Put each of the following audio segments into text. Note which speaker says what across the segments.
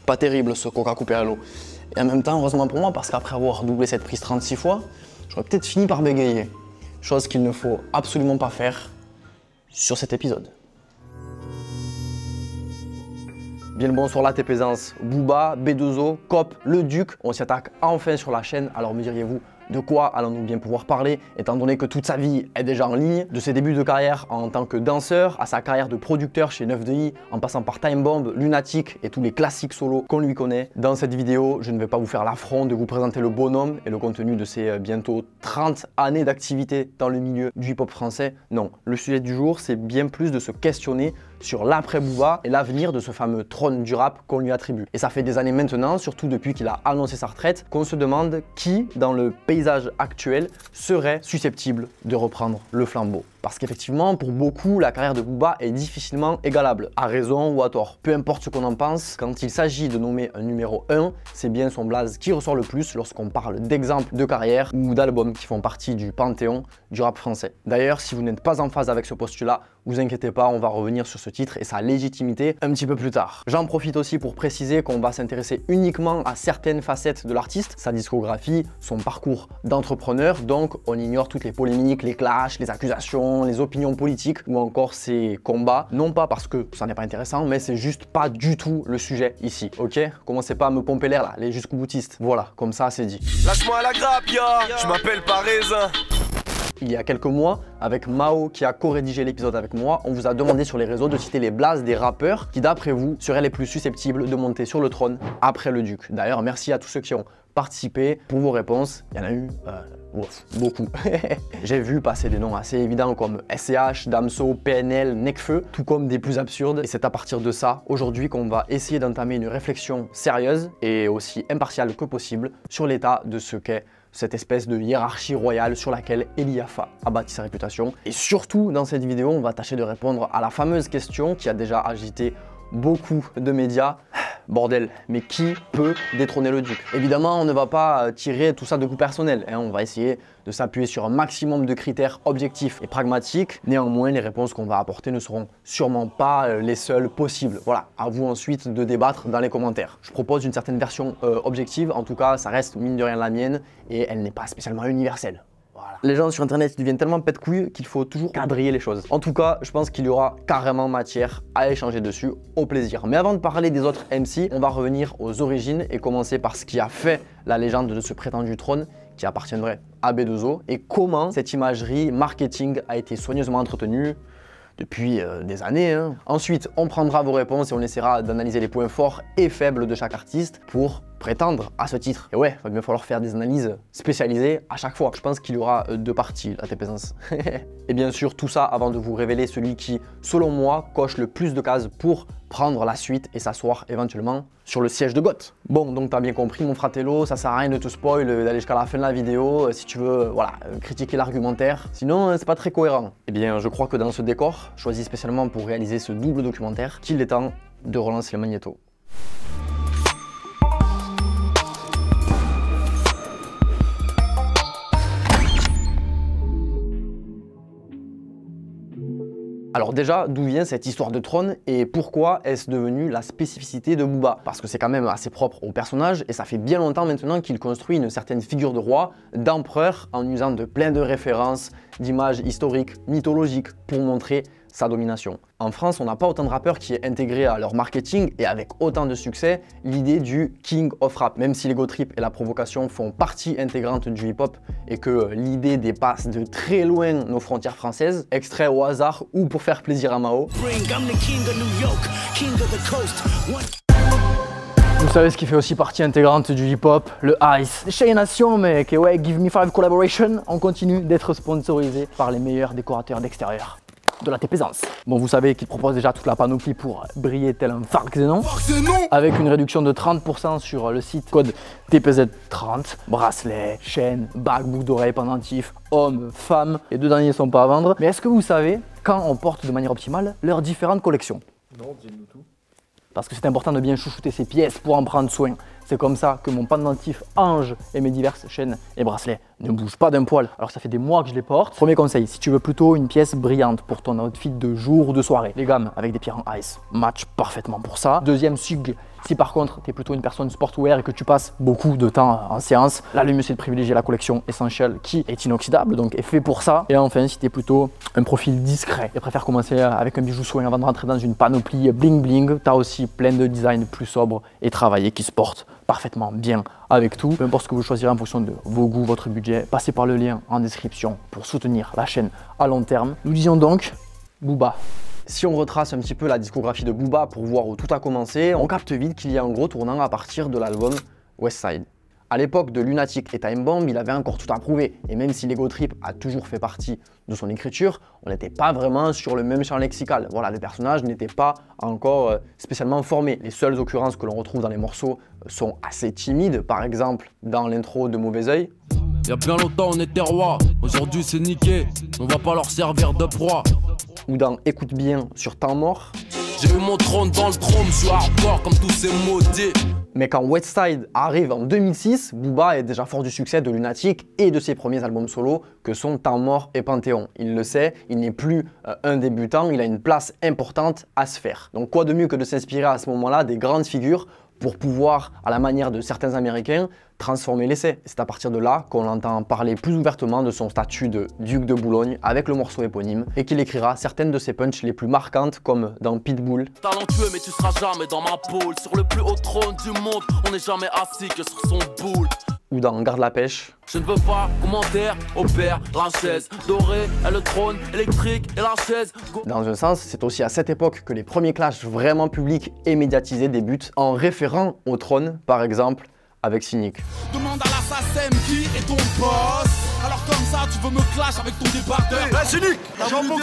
Speaker 1: Pas terrible ce coca coupé à l'eau. Et en même temps, heureusement pour moi, parce qu'après avoir doublé cette prise 36 fois, j'aurais peut-être fini par bégayer. Chose qu'il ne faut absolument pas faire sur cet épisode. Bien le bonsoir la Tépézance, Booba, B2O, Cop, Le Duc, on s'y attaque enfin sur la chaîne, alors me diriez-vous, de quoi allons-nous bien pouvoir parler, étant donné que toute sa vie est déjà en ligne, de ses débuts de carrière en tant que danseur, à sa carrière de producteur chez 9DI, en passant par Time Bomb, Lunatic et tous les classiques solos qu'on lui connaît. Dans cette vidéo, je ne vais pas vous faire l'affront de vous présenter le bonhomme et le contenu de ses bientôt 30 années d'activité dans le milieu du hip-hop français. Non, le sujet du jour, c'est bien plus de se questionner sur l'après-Booba et l'avenir de ce fameux trône du rap qu'on lui attribue. Et ça fait des années maintenant, surtout depuis qu'il a annoncé sa retraite, qu'on se demande qui, dans le paysage actuel, serait susceptible de reprendre le flambeau. Parce qu'effectivement, pour beaucoup, la carrière de Booba est difficilement égalable, à raison ou à tort. Peu importe ce qu'on en pense, quand il s'agit de nommer un numéro 1, c'est bien son blaze qui ressort le plus lorsqu'on parle d'exemples de carrière ou d'albums qui font partie du panthéon du rap français. D'ailleurs, si vous n'êtes pas en phase avec ce postulat, vous inquiétez pas, on va revenir sur ce titre et sa légitimité un petit peu plus tard. J'en profite aussi pour préciser qu'on va s'intéresser uniquement à certaines facettes de l'artiste, sa discographie, son parcours d'entrepreneur, donc on ignore toutes les polémiques, les clashs, les accusations, les opinions politiques ou encore ses combats, non pas parce que ça n'est pas intéressant, mais c'est juste pas du tout le sujet ici, ok? Commencez pas à me pomper l'air là, les jusqu'au boutistes. Voilà, comme ça c'est dit.
Speaker 2: Lâche-moi la grappe, ya, je m'appelle pas Raisin.
Speaker 1: Il y a quelques mois, avec Mao qui a co-rédigé l'épisode avec moi, on vous a demandé sur les réseaux de citer les blazes des rappeurs qui d'après vous seraient les plus susceptibles de monter sur le trône après le Duc. D'ailleurs, merci à tous ceux qui ont participé pour vos réponses. Il y en a eu beaucoup. J'ai vu passer des noms assez évidents comme SCH, Damso, PNL, Nekfeu, tout comme des plus absurdes. Et c'est à partir de ça, aujourd'hui, qu'on va essayer d'entamer une réflexion sérieuse et aussi impartiale que possible sur l'état de ce qu'est cette espèce de hiérarchie royale sur laquelle Eliafa a bâti sa réputation. Et surtout, dans cette vidéo, on va tâcher de répondre à la fameuse question qui a déjà agité beaucoup de médias. Bordel, mais qui peut détrôner le Duc? Évidemment, on ne va pas tirer tout ça de coup personnel, hein. On va essayer de s'appuyer sur un maximum de critères objectifs et pragmatiques. Néanmoins, les réponses qu'on va apporter ne seront sûrement pas les seules possibles. Voilà, à vous ensuite de débattre dans les commentaires. Je propose une certaine version objective, en tout cas, ça reste mine de rien la mienne et elle n'est pas spécialement universelle. Voilà. Les gens sur internet deviennent tellement pète-couilles qu'il faut toujours quadriller les choses. En tout cas, je pense qu'il y aura carrément matière à échanger dessus au plaisir. Mais avant de parler des autres MC, on va revenir aux origines et commencer par ce qui a fait la légende de ce prétendu trône qui appartiendrait à B2O et comment cette imagerie marketing a été soigneusement entretenue depuis des années. Hein. Ensuite, on prendra vos réponses et on essaiera d'analyser les points forts et faibles de chaque artiste pour prétendre à ce titre. Et ouais, il va bien falloir faire des analyses spécialisées à chaque fois. Je pense qu'il y aura deux parties, la Tépézance. Et bien sûr, tout ça avant de vous révéler celui qui, selon moi, coche le plus de cases pour prendre la suite et s'asseoir éventuellement sur le siège de Goth. Bon, donc t'as bien compris mon fratello, ça sert à rien de te spoil, d'aller jusqu'à la fin de la vidéo si tu veux, voilà, critiquer l'argumentaire. Sinon, c'est pas très cohérent. Eh bien, je crois que dans ce décor, choisi spécialement pour réaliser ce double documentaire, qu'il est temps de relancer le magnéto. Alors déjà, d'où vient cette histoire de trône et pourquoi est-ce devenu la spécificité de Booba? Parce que c'est quand même assez propre au personnage et ça fait bien longtemps maintenant qu'il construit une certaine figure de roi, d'empereur, en usant de plein de références, d'images historiques, mythologiques pour montrer sa domination. En France, on n'a pas autant de rappeurs qui aient intégré à leur marketing et avec autant de succès l'idée du King of Rap. Même si l'ego trip et la provocation font partie intégrante du hip-hop et que l'idée dépasse de très loin nos frontières françaises, extrait au hasard ou pour faire plaisir à Mao. Vous savez ce qui fait aussi partie intégrante du hip-hop? Le Ice. Chez Nation, mec, et ouais, Give Me 5 Collaboration, on continue d'être sponsorisé par les meilleurs décorateurs d'extérieur de la Tépézance. Bon, vous savez qu'il propose déjà toute la panoplie pour briller tel un phare xénon, avec une réduction de 30% sur le site, code TPZ30, bracelets, chaînes, bagues, boucles d'oreilles, pendentifs, hommes, femmes, les deux derniers sont pas à vendre. Mais est-ce que vous savez quand on porte de manière optimale leurs différentes collections?
Speaker 3: Non, dis-nous tout.
Speaker 1: Parce que c'est important de bien chouchouter ses pièces pour en prendre soin. C'est comme ça que mon pendentif Ange et mes diverses chaînes et bracelets ne bouge pas d'un poil. Alors ça fait des mois que je les porte. Premier conseil, si tu veux plutôt une pièce brillante pour ton outfit de jour ou de soirée, les gammes avec des pierres en ice matchent parfaitement pour ça. Deuxième cycle, si par contre tu es plutôt une personne sportwear et que tu passes beaucoup de temps en séance, là le mieux c'est de privilégier la collection Essential qui est inoxydable, donc est fait pour ça. Et enfin, si tu es plutôt un profil discret et préfères commencer avec un bijou soin avant de rentrer dans une panoplie bling bling, tu as aussi plein de designs plus sobres et travaillés qui se portent parfaitement bien avec tout. Peu importe ce que vous choisirez en fonction de vos goûts, votre budget, passez par le lien en description pour soutenir la chaîne à long terme. Nous disions donc Booba. Si on retrace un petit peu la discographie de Booba pour voir où tout a commencé, on capte vite qu'il y a un gros tournant à partir de l'album Westside. À l'époque de Lunatic et Time Bomb, il avait encore tout à prouver. Et même si l'ego trip a toujours fait partie de son écriture, on n'était pas vraiment sur le même champ lexical. Voilà, le personnage n'était pas encore spécialement formé. Les seules occurrences que l'on retrouve dans les morceaux sont assez timides. Par exemple, dans l'intro de Mauvais Oeil.
Speaker 3: Y'a bien longtemps on était roi, aujourd'hui c'est niqué, on va pas leur servir de proie.
Speaker 1: Ou dans Écoute bien sur Temps Mort.
Speaker 3: J'ai eu mon trône dans le trône, je suis hardcore comme tous ces maudits.
Speaker 1: Mais quand Westside arrive en 2006, Booba est déjà fort du succès de Lunatic et de ses premiers albums solo que sont Temps Mort et Panthéon. Il le sait, il n'est plus un débutant, il a une place importante à se faire. Donc quoi de mieux que de s'inspirer à ce moment-là des grandes figures pour pouvoir, à la manière de certains Américains, transformer l'essai. C'est à partir de là qu'on entend parler plus ouvertement de son statut de duc de Boulogne avec le morceau éponyme et qu'il écrira certaines de ses punchs les plus marquantes comme dans Pitbull.
Speaker 3: Talentueux mais tu seras jamais dans ma boule, sur le plus haut trône du monde, on n'est jamais assis que sur son boule.
Speaker 1: Ou dans Garde la pêche.
Speaker 3: Je ne veux pas commentaire, opère, la chaise dorée, et le trône électrique et la chaise.
Speaker 1: Dans un sens, c'est aussi à cette époque que les premiers clashs vraiment publics et médiatisés débutent en référant au trône, par exemple, avec Cynic.
Speaker 3: Demande à l'assassin qui est ton boss. Alors comme ça, tu veux me clash avec ton département.
Speaker 2: La Cynic, j'en peux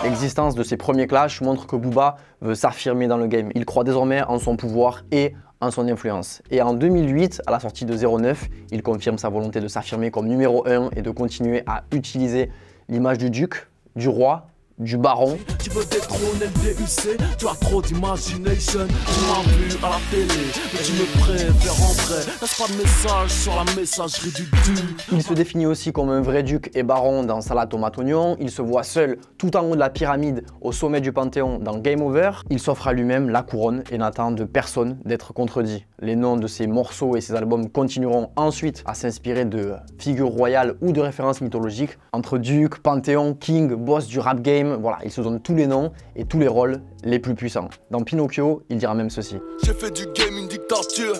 Speaker 1: L'existence de ces premiers clashs montre que Booba veut s'affirmer dans le game. Il croit désormais en son pouvoir et en son influence. Et en 2008, à la sortie de 09, il confirme sa volonté de s'affirmer comme numéro 1 et de continuer à utiliser l'image du duc, du roi, du baron.
Speaker 3: Tu veux détrôner le DUC, tu as trop d'imagination. Tu m'as vu à la télé, mais tu me préfères en vrai. Laisse pas de message sur la messagerie du duc.
Speaker 1: Il se définit aussi comme un vrai duc et baron dans Salade Tomate Oignon. Il se voit seul tout en haut de la pyramide au sommet du Panthéon dans Game Over. Il s'offre à lui-même la couronne et n'attend de personne d'être contredit. Les noms de ses morceaux et ses albums continueront ensuite à s'inspirer de figures royales ou de références mythologiques. Entre duc, panthéon, king, boss du rap game, voilà, il se donne tous les noms et tous les rôles les plus puissants. Dans Pinocchio, il dira même ceci.
Speaker 3: J'ai fait du game une dictature,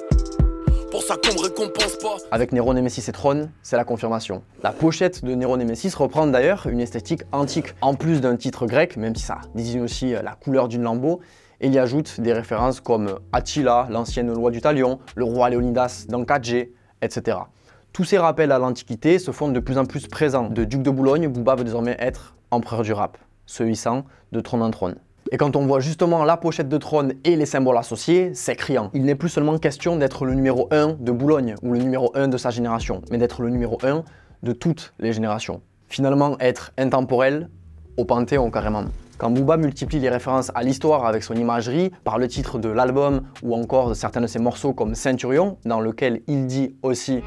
Speaker 3: pour ça qu'on me récompense pas.
Speaker 1: Avec Nero Nemesis et Throne, c'est la confirmation. La pochette de Nero Nemesis reprend d'ailleurs une esthétique antique. En plus d'un titre grec, même si ça désigne aussi la couleur d'une lambeau, et il y ajoute des références comme Attila, l'ancienne loi du Talion, le roi Léonidas dans 4G, etc. Tous ces rappels à l'Antiquité se font de plus en plus présents. De duc de Boulogne, Booba veut désormais être empereur du rap, se hissant de trône en trône. Et quand on voit justement la pochette de Trône et les symboles associés, c'est criant. Il n'est plus seulement question d'être le numéro 1 de Boulogne ou le numéro 1 de sa génération, mais d'être le numéro 1 de toutes les générations. Finalement, être intemporel au Panthéon carrément. Quand Booba multiplie les références à l'histoire avec son imagerie, par le titre de l'album ou encore de certains de ses morceaux comme Ceinturion, dans lequel il dit aussi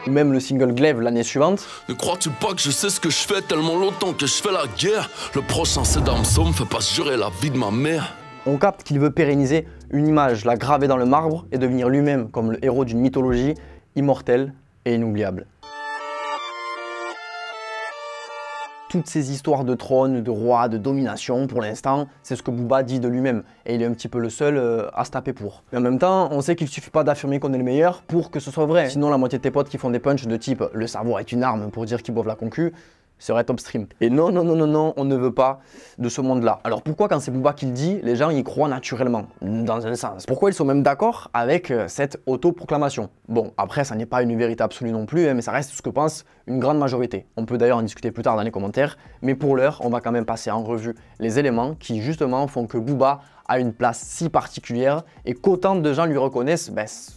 Speaker 1: ou même le single Glaive l'année suivante.
Speaker 3: Ne crois-tu pas que je sais ce que je fais tellement longtemps que je fais la guerre? Le prochain c'est Damso, me fait pas jurer la vie de ma mère.
Speaker 1: On capte qu'il veut pérenniser une image, la graver dans le marbre et devenir lui-même comme le héros d'une mythologie immortelle et inoubliable. Toutes ces histoires de trône, de roi, de domination, pour l'instant, c'est ce que Booba dit de lui-même. Et il est un petit peu le seul à se taper pour. Mais en même temps, on sait qu'il ne suffit pas d'affirmer qu'on est le meilleur pour que ce soit vrai. Sinon, la moitié de tes potes qui font des punchs de type « le savoir est une arme » pour dire qu'ils boivent la concu, serait top stream. Et non, non, non, non, non, on ne veut pas de ce monde-là. Alors pourquoi quand c'est Booba qui le dit, les gens y croient naturellement, dans un sens? Pourquoi ils sont même d'accord avec cette autoproclamation? Bon, après, ça n'est pas une vérité absolue non plus, hein, mais ça reste ce que pense une grande majorité. On peut d'ailleurs en discuter plus tard dans les commentaires, mais pour l'heure, on va quand même passer en revue les éléments qui justement font que Booba a une place si particulière et qu'autant de gens lui reconnaissent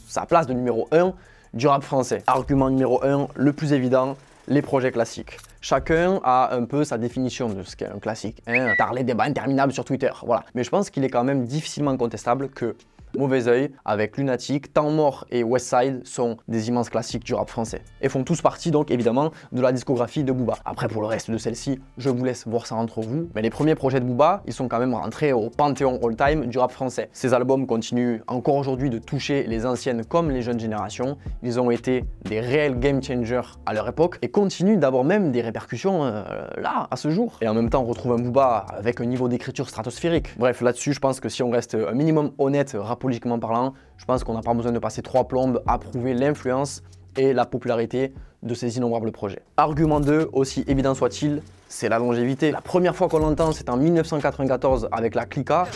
Speaker 1: sa place de numéro 1 du rap français. Argument numéro 1, le plus évident, les projets classiques. Chacun a un peu sa définition de ce qu'est un classique. Tard les débats interminables sur Twitter, voilà. Mais je pense qu'il est quand même difficilement contestable que Mauvais Oeil, avec Lunatic, Temps Mort et Westside sont des immenses classiques du rap français et font tous partie donc évidemment de la discographie de Booba. Après pour le reste de celle-ci, je vous laisse voir ça entre vous, mais les premiers projets de Booba, ils sont quand même rentrés au panthéon all-time du rap français. Ces albums continuent encore aujourd'hui de toucher les anciennes comme les jeunes générations, ils ont été des réels game changers à leur époque et continuent d'avoir même des répercussions là, à ce jour. Et en même temps, on retrouve un Booba avec un niveau d'écriture stratosphérique. Bref, là-dessus, je pense que si on reste un minimum honnête politiquement parlant, je pense qu'on n'a pas besoin de passer 3 plombes à prouver l'influence et la popularité de ces innombrables projets. Argument 2, aussi évident soit-il, c'est la longévité. La première fois qu'on l'entend, c'est en 1994 avec la Clica.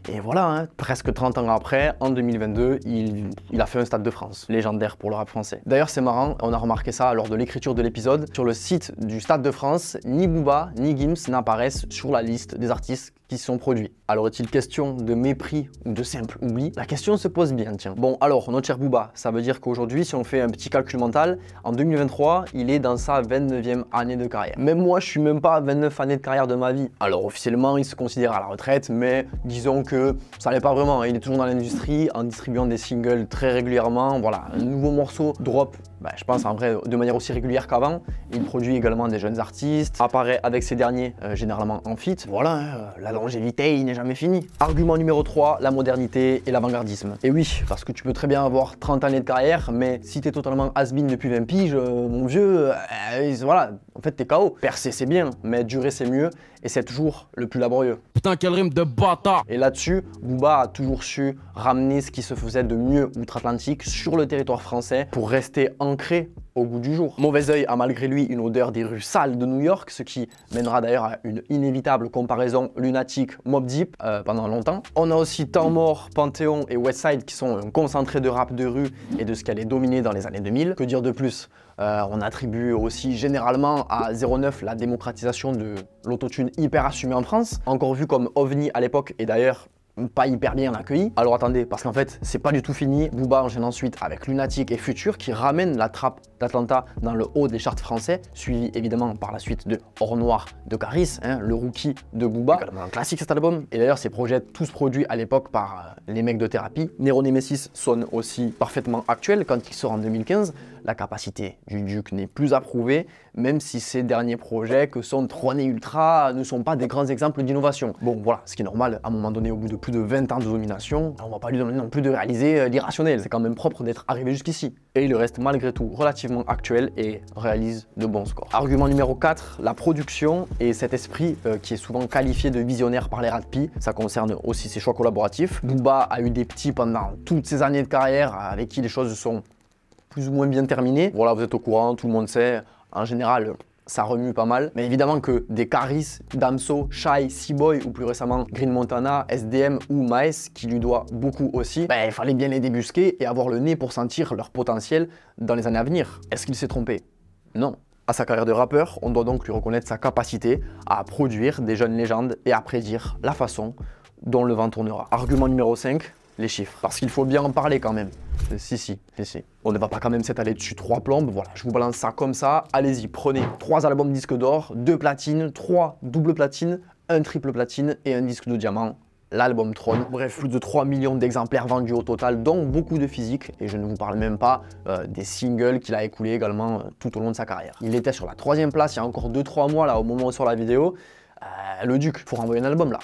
Speaker 1: Et voilà, hein, presque 30 ans après, en 2022, il a fait un Stade de France, légendaire pour le rap français. D'ailleurs, c'est marrant, on a remarqué ça lors de l'écriture de l'épisode. Sur le site du Stade de France, ni Booba ni Gims n'apparaissent sur la liste des artistes qui sont produits. Alors, est-il question de mépris ou de simple oubli? La question se pose bien, tiens. Bon, alors, notre cher Booba, ça veut dire qu'aujourd'hui, si on fait un petit calcul mental, en 2023, il est dans sa 29e année de carrière. Même moi, je suis même pas à 29 années de carrière de ma vie. Alors, officiellement, il se considère à la retraite, mais disons que ça l'est pas vraiment. Il est toujours dans l'industrie, en distribuant des singles très régulièrement. Voilà, un nouveau morceau drop, je pense en vrai de manière aussi régulière qu'avant. Il produit également des jeunes artistes, apparaît avec ces derniers généralement en feat. Voilà, hein, la longévité, il n'est jamais fini. Argument numéro 3, la modernité et l'avant-gardisme. Et oui, parce que tu peux très bien avoir 30 années de carrière, mais si t'es totalement has-been depuis 20 piges, mon vieux, voilà, en fait t'es KO. Percer c'est bien, mais durer c'est mieux, et c'est toujours le plus laborieux.
Speaker 3: Putain, quel rime de bâtard!
Speaker 1: Et là-dessus, Booba a toujours su ramener ce qui se faisait de mieux outre-Atlantique sur le territoire français pour rester ancré au goût du jour. Mauvais Oeil a malgré lui une odeur des rues sales de New York, ce qui mènera d'ailleurs à une inévitable comparaison Lunatic-Mobb Deep pendant longtemps. On a aussi Temps Mort, Panthéon et Westside qui sont un concentré de rap de rue et de ce qui allait dominer dans les années 2000. Que dire de plus? On attribue aussi généralement à 09 la démocratisation de l'autotune hyper assumée en France, encore vu comme ovni à l'époque et d'ailleurs pas hyper bien accueilli. Alors attendez, parce qu'en fait, c'est pas du tout fini. Booba enchaîne ensuite avec Lunatic et Future qui ramènent la trappe d'Atlanta dans le haut des charts français, suivi évidemment par la suite de Or Noir de Caris, hein, le rookie de Booba. Un classique cet album. Et d'ailleurs, ces projets tous produits à l'époque par les mecs de Thérapie. Nero Nemesis sonne aussi parfaitement actuel quand il sort en 2015. La capacité du Duc n'est plus approuvée, même si ces derniers projets que sont Tron et Ultra ne sont pas des grands exemples d'innovation. Bon voilà, ce qui est normal, à un moment donné, au bout de plus de 20 ans de domination, on va pas lui demander non plus de réaliser l'irrationnel, c'est quand même propre d'être arrivé jusqu'ici. Et il reste malgré tout relativement actuel et réalise de bons scores. Argument numéro 4, la production et cet esprit qui est souvent qualifié de visionnaire par les Ratpi, ça concerne aussi ses choix collaboratifs. Booba a eu des petits pendant toutes ces années de carrière avec qui les choses sont plus ou moins bien terminé. Voilà, vous êtes au courant, tout le monde sait. En général, ça remue pas mal. Mais évidemment que des Caris, Damso, Shai, C-Boy ou plus récemment Green Montana, SDM ou Maes, qui lui doit beaucoup aussi, il fallait bien les débusquer et avoir le nez pour sentir leur potentiel dans les années à venir. Est-ce qu'il s'est trompé? Non. À sa carrière de rappeur, on doit donc lui reconnaître sa capacité à produire des jeunes légendes et à prédire la façon dont le vent tournera. Argument numéro 5, les chiffres. Parce qu'il faut bien en parler quand même. Si. On ne va pas quand même s'étaler dessus 3 plombes. Voilà, je vous balance ça comme ça. Allez-y, prenez 3 albums disques d'or, 2 platines, 3 doubles platines, 1 triple platine et un disque de diamant. L'album Tron. Bref, plus de 3 millions d'exemplaires vendus au total, dont beaucoup de physique. Et je ne vous parle même pas des singles qu'il a écoulés également tout au long de sa carrière. Il était sur la 3e place il y a encore 2-3 mois là au moment où sort la vidéo. Le Duc, faut renvoyer un album là.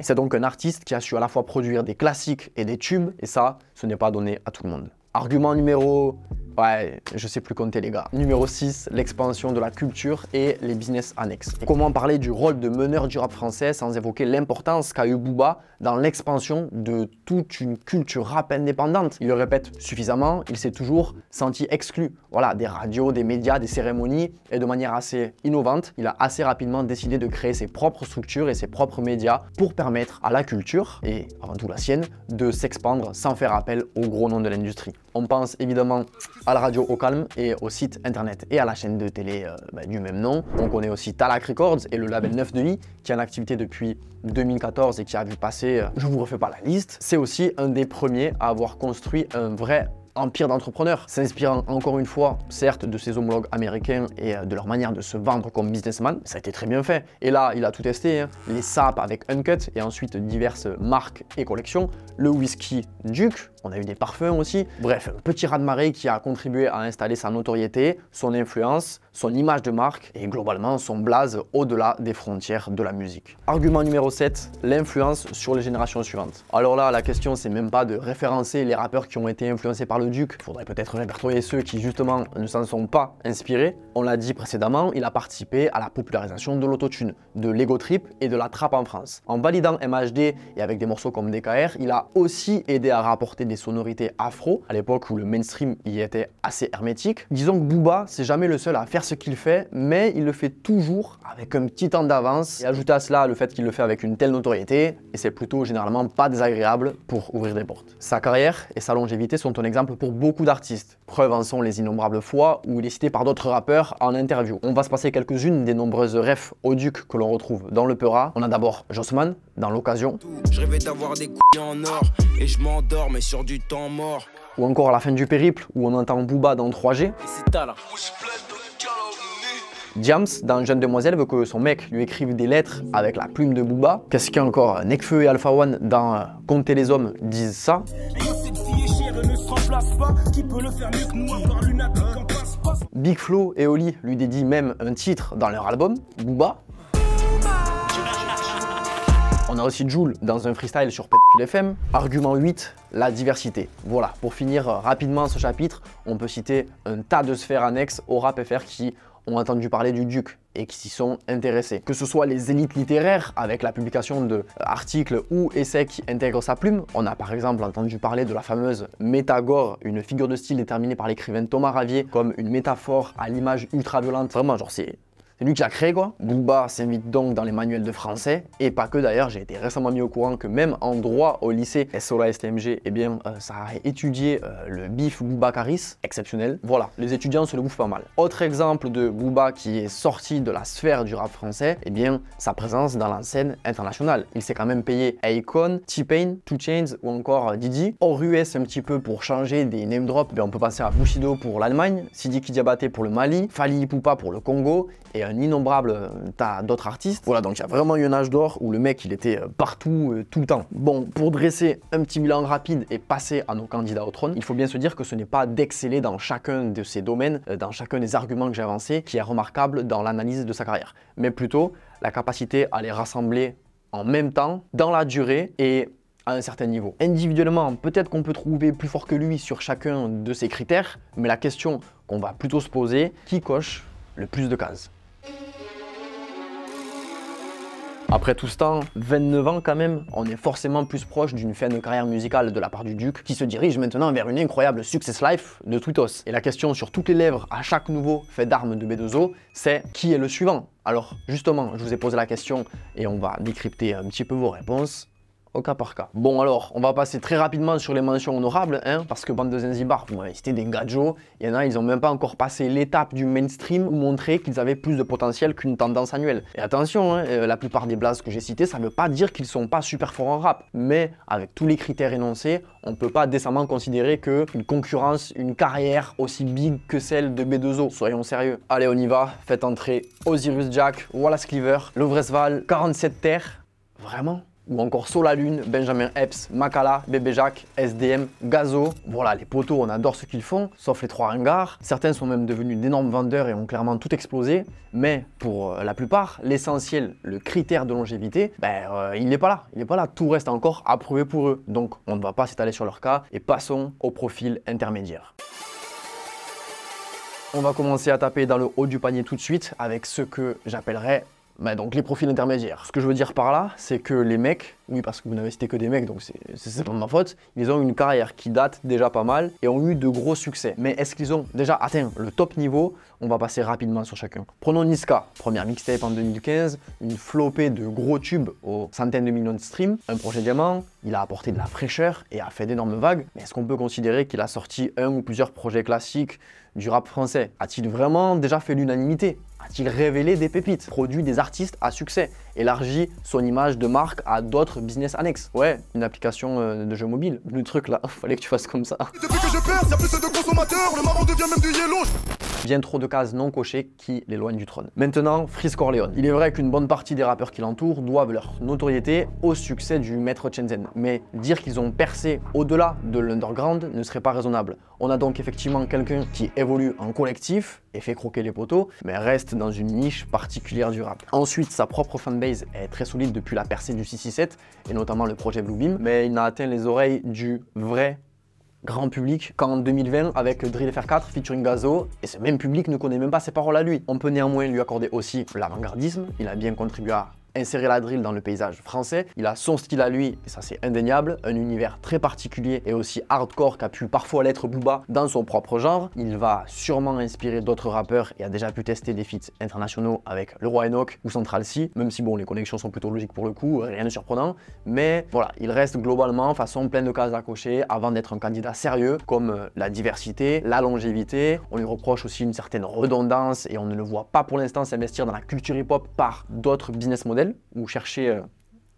Speaker 1: C'est donc un artiste qui a su à la fois produire des classiques et des tubes, et ça, ce n'est pas donné à tout le monde. Argument numéro... Ouais, je sais plus compter les gars. Numéro 6, l'expansion de la culture et les business annexes. Et comment parler du rôle de meneur du rap français sans évoquer l'importance qu'a eu Booba dans l'expansion de toute une culture rap indépendante. Il le répète suffisamment, il s'est toujours senti exclu. Voilà, des radios, des médias, des cérémonies, et de manière assez innovante, il a assez rapidement décidé de créer ses propres structures et ses propres médias pour permettre à la culture, et avant tout la sienne, de s'expandre sans faire appel aux gros noms de l'industrie. On pense évidemment à la radio Au Calme et au site internet et à la chaîne de télé du même nom. On connaît aussi Talak Records et le label 9 de I qui est en activité depuis 2014 et qui a vu passer, je vous refais pas la liste. C'est aussi un des premiers à avoir construit un vrai empire d'entrepreneurs, s'inspirant encore une fois, certes, de ses homologues américains et de leur manière de se vendre comme businessman. Ça a été très bien fait. Et là, il a tout testé, hein. Les sapes avec Uncut et ensuite diverses marques et collections. Le whisky Duke, on a eu des parfums aussi. Bref, un petit raz-de-marée qui a contribué à installer sa notoriété, son influence, son image de marque et globalement son blaze au-delà des frontières de la musique. Argument numéro 7, l'influence sur les générations suivantes. Alors là, la question c'est même pas de référencer les rappeurs qui ont été influencés par le Duke. Il faudrait peut-être répertorier ceux qui justement ne s'en sont pas inspirés. On l'a dit précédemment, il a participé à la popularisation de l'autotune, de l'ego trip et de la trap en France. En validant MHD et avec des morceaux comme DKR, il a aussi aidé à rapporter des sonorités afro à l'époque où le mainstream y était assez hermétique. Disons que Booba, c'est jamais le seul à faire ce qu'il fait, mais il le fait toujours avec un petit temps d'avance. Et ajoutez à cela le fait qu'il le fait avec une telle notoriété, et c'est plutôt généralement pas désagréable pour ouvrir des portes. Sa carrière et sa longévité sont un exemple pour beaucoup d'artistes. Preuve en sont les innombrables fois où il est cité par d'autres rappeurs en interview. On va se passer quelques-unes des nombreuses refs au Duc que l'on retrouve dans le Peura. On a d'abord Jossman, dans l'occasion.
Speaker 4: Je rêvais d'avoir des couilles en or et je m'endors mais sur du temps mort.
Speaker 1: Ou encore à la fin du périple où on entend Booba dans 3G.
Speaker 4: Et c'est ta là.
Speaker 1: Diams, dans Jeune Demoiselle, veut que son mec lui écrive des lettres avec la plume de Booba. Qu'est-ce qu'il y a encore? Nekfeu et Alpha One dans Compter les hommes disent ça. Big Flo et Oli lui dédient même un titre dans leur album, Booba. On a aussi Jul dans un freestyle sur Pétpil FM. Argument 8, la diversité. Voilà, pour finir rapidement ce chapitre, on peut citer un tas de sphères annexes au rap FR qui ont entendu parler du Duc et qui s'y sont intéressés. Que ce soit les élites littéraires avec la publication d'articles ou essais qui intègrent sa plume, on a par exemple entendu parler de la fameuse Métagore, une figure de style déterminée par l'écrivain Thomas Ravier comme une métaphore à l'image ultra violente. Vraiment, genre c'est lui qui a créé quoi. Booba s'invite donc dans les manuels de français et pas que d'ailleurs, j'ai été récemment mis au courant que même en droit au lycée SOLA STMG, eh bien ça a étudié le bif Booba Caris, exceptionnel. Voilà, les étudiants se le bouffent pas mal. Autre exemple de Booba qui est sorti de la sphère du rap français, eh bien sa présence dans la scène internationale. Il s'est quand même payé Akon, T-Pain, 2 Chainz ou encore Didi. Hors US un petit peu pour changer des name drops, on peut passer à Bushido pour l'Allemagne, Sidiki Diabaté pour le Mali, Fally Ipupa pour le Congo et un innombrable tas d'autres artistes. Voilà, donc il y a vraiment eu un âge d'or où le mec il était partout, tout le temps. Bon, pour dresser un petit bilan rapide et passer à nos candidats au trône, il faut bien se dire que ce n'est pas d'exceller dans chacun de ces domaines, dans chacun des arguments que j'ai avancés, qui est remarquable dans l'analyse de sa carrière, mais plutôt la capacité à les rassembler en même temps, dans la durée et à un certain niveau. Individuellement, peut-être qu'on peut trouver plus fort que lui sur chacun de ces critères, mais la question qu'on va plutôt se poser, qui coche le plus de cases? Après tout ce temps, 29 ans quand même, on est forcément plus proche d'une fin de carrière musicale de la part du Duc, qui se dirige maintenant vers une incroyable success life de Twitos. Et la question sur toutes les lèvres à chaque nouveau fait d'armes de B2O, c'est qui est le suivant? Alors justement, je vous ai posé la question et on va décrypter un petit peu vos réponses au cas par cas. Bon alors, on va passer très rapidement sur les mentions honorables, hein, parce que bande de Zanzibar, vous m'avez cité des gadgets, il y en a, ils ont même pas encore passé l'étape du mainstream ou montré qu'ils avaient plus de potentiel qu'une tendance annuelle. Et attention, hein, la plupart des blazes que j'ai cités, ça veut pas dire qu'ils sont pas super forts en rap, mais avec tous les critères énoncés, on peut pas décemment considérer qu'une concurrence, une carrière aussi big que celle de B2O, soyons sérieux. Allez, on y va, faites entrer Osiris Jack, Wallace Cleaver, Lovresval, 47 Terre, vraiment? Ou encore Solalune, Benjamin Epps, Makala, Bébé Jacques, SDM, Gazo. Voilà, les potos, on adore ce qu'ils font, sauf les trois ringards. Certains sont même devenus d'énormes vendeurs et ont clairement tout explosé. Mais pour la plupart, l'essentiel, le critère de longévité, il n'est pas là. Il n'est pas là. Tout reste encore à prouver pour eux. Donc, on ne va pas s'étaler sur leur cas et passons au profil intermédiaire. On va commencer à taper dans le haut du panier tout de suite avec ce que j'appellerais Bah donc les profils intermédiaires. Ce que je veux dire par là, c'est que les mecs, oui parce que vous n'avez cité que des mecs, donc c'est pas de ma faute, ils ont une carrière qui date déjà pas mal et ont eu de gros succès. Mais est-ce qu'ils ont déjà atteint le top niveau? On va passer rapidement sur chacun. Prenons Niska, première mixtape en 2015, une flopée de gros tubes aux centaines de millions de streams, un projet diamant, il a apporté de la fraîcheur et a fait d'énormes vagues. Mais est-ce qu'on peut considérer qu'il a sorti un ou plusieurs projets classiques du rap français? A-t-il vraiment déjà fait l'unanimité? A-t-il révélé des pépites? Produit des artistes à succès? Élargi son image de marque à d'autres business annexes? Ouais, une application de jeu mobile. Le truc là, fallait que tu fasses comme ça.
Speaker 2: Depuis que je perds, y'a plus de consommateurs, le marron devient même du yellow.
Speaker 1: Bien trop de cases non cochées qui l'éloignent du trône. Maintenant, Freeze Corleone. Il est vrai qu'une bonne partie des rappeurs qui l'entourent doivent leur notoriété au succès du maître Shenzhen. Mais dire qu'ils ont percé au-delà de l'underground ne serait pas raisonnable. On a donc effectivement quelqu'un qui évolue en collectif et fait croquer les poteaux, mais reste dans une niche particulière du rap. Ensuite, sa propre fanbase est très solide depuis la percée du 667 et notamment le projet Bluebeam, mais il n'a atteint les oreilles du vrai grand public qu'en 2020 avec Drill FR4 featuring Gazo, et ce même public ne connaît même pas ses paroles à lui. On peut néanmoins lui accorder aussi l'avant-gardisme, il a bien contribué à insérer la drill dans le paysage français, il a son style à lui, et ça c'est indéniable, un univers très particulier et aussi hardcore qu'a pu parfois l'être Booba dans son propre genre. Il va sûrement inspirer d'autres rappeurs et a déjà pu tester des feats internationaux avec Le Roi Enoch ou Central C, même si bon les connexions sont plutôt logiques pour le coup, rien de surprenant, mais voilà, il reste globalement façon pleine de cases à cocher avant d'être un candidat sérieux comme la diversité, la longévité. On lui reproche aussi une certaine redondance et on ne le voit pas pour l'instant s'investir dans la culture hip-hop par d'autres business models ou chercher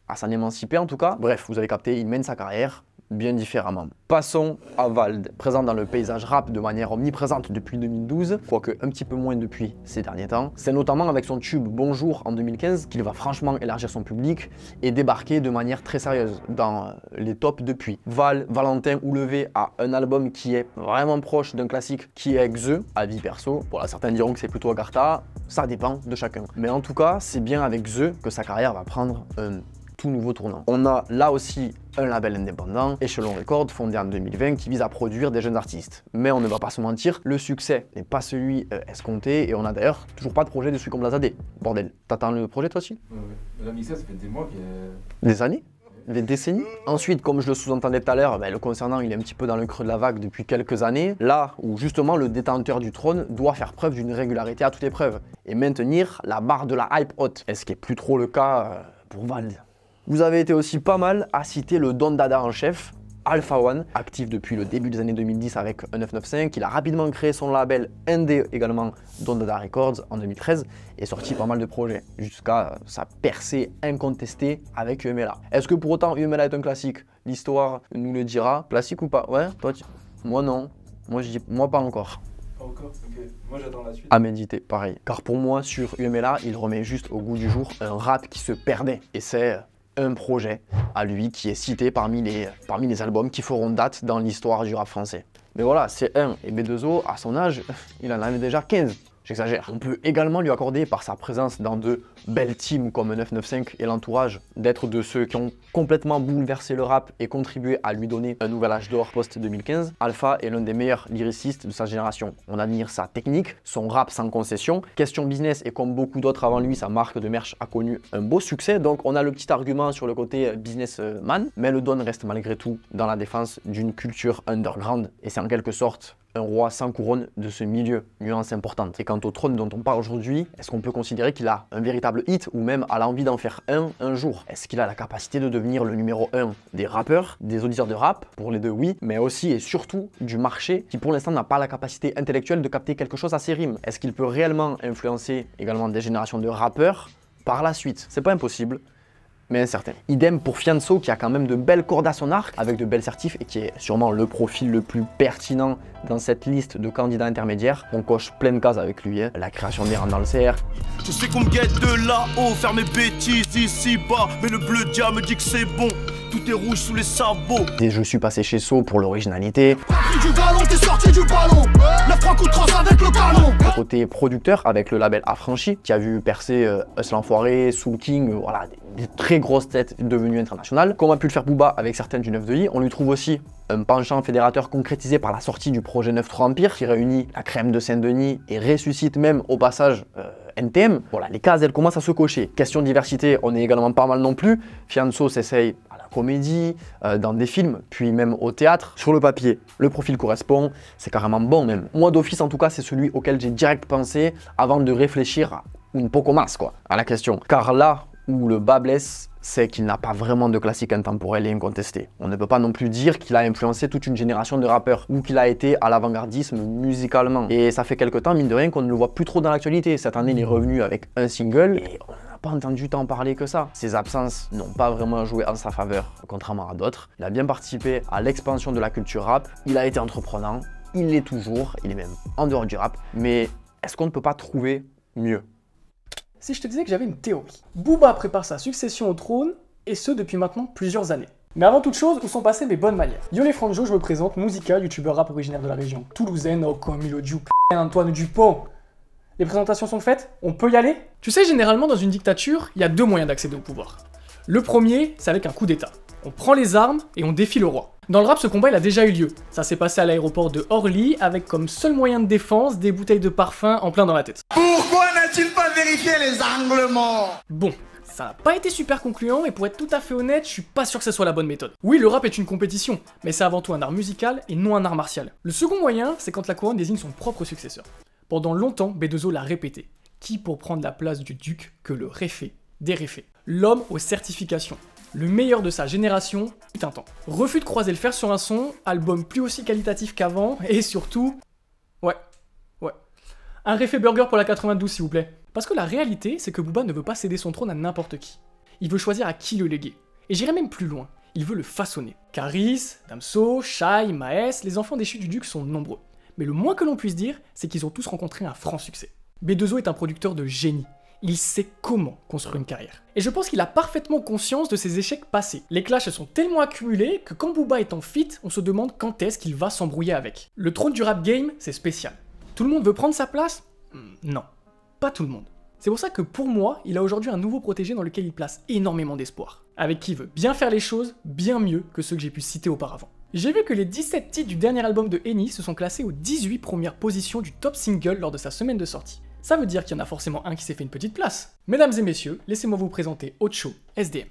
Speaker 1: à s'en émanciper en tout cas. Bref, vous avez capté, il mène sa carrière bien différemment. Passons à Vald, présent dans le paysage rap de manière omniprésente depuis 2012, quoique un petit peu moins depuis ces derniers temps. C'est notamment avec son tube Bonjour en 2015 qu'il va franchement élargir son public et débarquer de manière très sérieuse dans les tops depuis. Valentin Houlevé a un album qui est vraiment proche d'un classique qui est Xe, avis perso. Voilà, certains diront que c'est plutôt Agartha, ça dépend de chacun. Mais en tout cas, c'est bien avec Xe que sa carrière va prendre un tout nouveau tournant. On a là aussi un label indépendant, Echelon Records, fondé en 2020, qui vise à produire des jeunes artistes. Mais on ne va pas se mentir, le succès n'est pas celui escompté et on a d'ailleurs toujours pas de projet dessus comme Lazadé. Bordel, t'attends le projet toi aussi?
Speaker 5: La mixtape, ça fait des mois
Speaker 1: Des années? Des décennies. Ensuite, comme je le sous-entendais tout à l'heure, le concernant, il est un petit peu dans le creux de la vague depuis quelques années. Là où justement le détenteur du trône doit faire preuve d'une régularité à toute épreuve et maintenir la barre de la hype haute. Est-ce qui est plus trop le cas pour Vald? Vous avez été aussi pas mal à citer le Don Dada en chef, Alpha One, actif depuis le début des années 2010 avec un 995. Il a rapidement créé son label indé également, Don Dada Records, en 2013 et sorti pas mal de projets jusqu'à sa percée incontestée avec UMLA. Est-ce que pour autant UMLA est un classique? L'histoire nous le dira. Classique ou pas? Ouais, toi moi non. Moi pas encore.
Speaker 5: Pas encore? Ok. Moi j'attends la suite.
Speaker 1: À méditer, pareil. Car pour moi, sur UMLA, il remet juste au goût du jour un rap qui se perdait. Et c'est un projet à lui qui est cité parmi les albums qui feront date dans l'histoire du rap français. Mais voilà, C1 et B2O, à son âge, il en avait déjà 15. J'exagère. On peut également lui accorder, par sa présence dans de belles teams comme 995 et l'entourage, d'être de ceux qui ont complètement bouleversé le rap et contribué à lui donner un nouvel âge d'or post-2015. Alpha est l'un des meilleurs lyricistes de sa génération. On admire sa technique, son rap sans concession. Question business et comme beaucoup d'autres avant lui, sa marque de merch a connu un beau succès. Donc on a le petit argument sur le côté businessman, mais le Don reste malgré tout dans la défense d'une culture underground. Et c'est en quelque sorte un roi sans couronne de ce milieu, nuance importante. Et quant au trône dont on parle aujourd'hui, est-ce qu'on peut considérer qu'il a un véritable hit ou même a l'envie d'en faire un jour? Est-ce qu'il a la capacité de devenir le numéro 1 des rappeurs, des auditeurs de rap? Pour les deux, oui, mais aussi et surtout du marché qui pour l'instant n'a pas la capacité intellectuelle de capter quelque chose à ses rimes. Est-ce qu'il peut réellement influencer également des générations de rappeurs par la suite? C'est pas impossible, mais incertain. Idem pour Fianso qui a quand même de belles cordes à son arc avec de belles certifs et qui est sûrement le profil le plus pertinent dans cette liste de candidats intermédiaires. On coche plein de cases avec lui, hein. La création des rangs dans le CR.
Speaker 2: Je sais qu'on me guette de là-haut, faire mes bêtises ici bas, mais le bleu dia me dit que c'est bon. Tout est rouge sous les sabots.
Speaker 1: Et je suis passé chez So pour l'originalité.
Speaker 2: Du ballon, t'es sorti du ballon. 9 francs ou 30 avec le canon.
Speaker 1: Le côté producteur avec le label Affranchi qui a vu percer Hustle Enfoiré, Soul King, voilà, des très grosses têtes devenues internationales. Comme a pu le faire Booba avec certaines du 9 de I, on lui trouve aussi un penchant fédérateur concrétisé par la sortie du projet 9-3 Empire qui réunit la crème de Saint-Denis et ressuscite même au passage NTM. Voilà, les cases, elles commencent à se cocher. Question de diversité, on est également pas mal non plus. Fianso s'essaye à la comédie, dans des films, puis même au théâtre. Sur le papier, le profil correspond, c'est carrément bon même. Moi d'office en tout cas, c'est celui auquel j'ai direct pensé avant de réfléchir à un poco más quoi, à la question. Car là où le bas blesse, c'est qu'il n'a pas vraiment de classique intemporel et incontesté. On ne peut pas non plus dire qu'il a influencé toute une génération de rappeurs ou qu'il a été à l'avant-gardisme musicalement. Et ça fait quelque temps, mine de rien, qu'on ne le voit plus trop dans l'actualité. Cette année, il est revenu avec un single et on n'a pas entendu tant parler que ça. Ses absences n'ont pas vraiment joué en sa faveur, contrairement à d'autres. Il a bien participé à l'expansion de la culture rap, il a été entreprenant, il l'est toujours, il est même en dehors du rap. Mais est-ce qu'on ne peut pas trouver mieux ?
Speaker 6: Si je te disais que j'avais une théorie. Booba prépare sa succession au trône, et ce depuis maintenant plusieurs années. Mais avant toute chose, où sont passées mes bonnes manières? Yo les Franjo, je me présente, Musica, youtubeur rap originaire de la région toulousaine, comme Milo Duke, Antoine Dupont. Les présentations sont faites? On peut y aller? Tu sais, généralement dans une dictature, il y a deux moyens d'accéder au pouvoir. Le premier, c'est avec un coup d'état. On prend les armes et on défie le roi. Dans le rap, ce combat il a déjà eu lieu. Ça s'est passé à l'aéroport de Orly, avec comme seul moyen de défense des bouteilles de parfum en plein dans la tête.
Speaker 7: Pourquoi n'a-t-il pas vérifié les angles morts?
Speaker 6: Bon, ça n'a pas été super concluant, et pour être tout à fait honnête, je suis pas sûr que ce soit la bonne méthode. Oui, le rap est une compétition, mais c'est avant tout un art musical et non un art martial. Le second moyen, c'est quand la couronne désigne son propre successeur. Pendant longtemps, B2O l'a répété. Qui pour prendre la place du duc que le réfé des réfés? L'homme aux certifications. Le meilleur de sa génération, fut un temps. Refus de croiser le fer sur un son, album plus aussi qualitatif qu'avant, et surtout... Ouais. Un réfé burger pour la 92 s'il vous plaît. Parce que la réalité, c'est que Booba ne veut pas céder son trône à n'importe qui. Il veut choisir à qui le léguer. Et j'irai même plus loin, il veut le façonner. Caris, Damso, Shai, Maes, les enfants déchus du duc sont nombreux. Mais le moins que l'on puisse dire, c'est qu'ils ont tous rencontré un franc succès. B2O est un producteur de génie. Il sait comment construire une carrière. Et je pense qu'il a parfaitement conscience de ses échecs passés. Les clashs sont tellement accumulés que quand Booba est en fit, on se demande quand est-ce qu'il va s'embrouiller avec. Le trône du rap game, c'est spécial. Tout le monde veut prendre sa place? Non, pas tout le monde. C'est pour ça que pour moi, il a aujourd'hui un nouveau protégé dans lequel il place énormément d'espoir. Avec qui il veut bien faire les choses, bien mieux que ceux que j'ai pu citer auparavant. J'ai vu que les 17 titres du dernier album de Henny se sont classés aux 18 premières positions du top single lors de sa semaine de sortie. Ça veut dire qu'il y en a forcément un qui s'est fait une petite place. Mesdames et messieurs, laissez-moi vous présenter Ocho, SDM.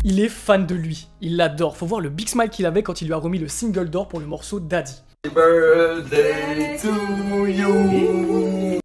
Speaker 6: Il est fan de lui, il l'adore, faut voir le big smile qu'il avait quand il lui a remis le single d'or pour le morceau Daddy.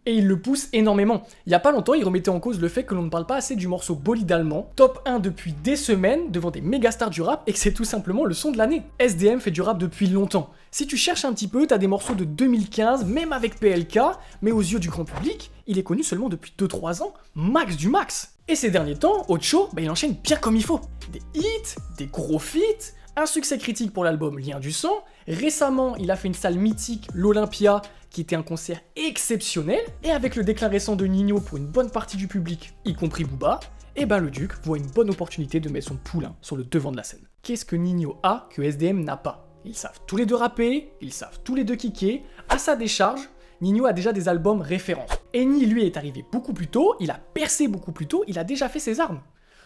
Speaker 6: Et il le pousse énormément. Il y a pas longtemps, il remettait en cause le fait que l'on ne parle pas assez du morceau Bolide allemand, top 1 depuis des semaines, devant des méga stars du rap, et que c'est tout simplement le son de l'année. SDM fait du rap depuis longtemps. Si tu cherches un petit peu, t'as des morceaux de 2015, même avec PLK, mais aux yeux du grand public, il est connu seulement depuis 2-3 ans, max du max. Et ces derniers temps, Ocho, il enchaîne bien comme il faut. Des hits, des gros feats, un succès critique pour l'album Lien du sang. Récemment, il a fait une salle mythique, l'Olympia, qui était un concert exceptionnel. Et avec le déclin récent de Ninho pour une bonne partie du public, y compris Booba, le duc voit une bonne opportunité de mettre son poulain sur le devant de la scène. Qu'est-ce que Ninho a que SDM n'a pas? Ils savent tous les deux rapper, ils savent tous les deux kicker. À sa décharge, Ninho a déjà des albums références. Henny, lui, est arrivé beaucoup plus tôt, il a percé beaucoup plus tôt, il a déjà fait ses armes.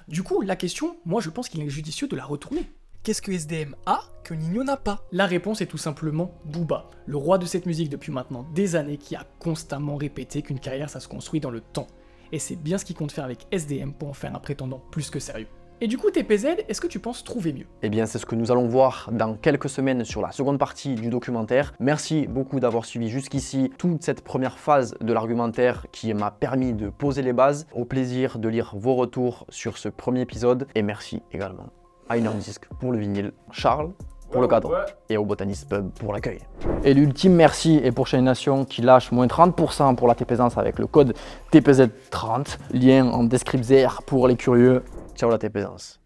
Speaker 6: Du coup, la question, moi je pense qu'il est judicieux de la retourner. Qu'est-ce que SDM a que Ninho n'a pas? La réponse est tout simplement Booba, le roi de cette musique depuis maintenant des années qui a constamment répété qu'une carrière ça se construit dans le temps. Et c'est bien ce qu'il compte faire avec SDM pour en faire un prétendant plus que sérieux. Et du coup TPZ, est-ce que tu penses trouver mieux? Eh bien c'est ce que nous allons voir dans quelques semaines sur la seconde partie du documentaire. Merci beaucoup d'avoir suivi jusqu'ici toute cette première phase de l'argumentaire qui m'a permis de poser les bases. Au plaisir de lire vos retours sur ce premier épisode et merci également à Inner Disc pour le vinyle, Charles pour le cadre et au Botanist Pub pour l'accueil. Et l'ultime merci est pour Shine Nation qui lâche moins 30% pour la TPZ avec le code TPZ30, lien en description pour les curieux. Ciao la TPZ.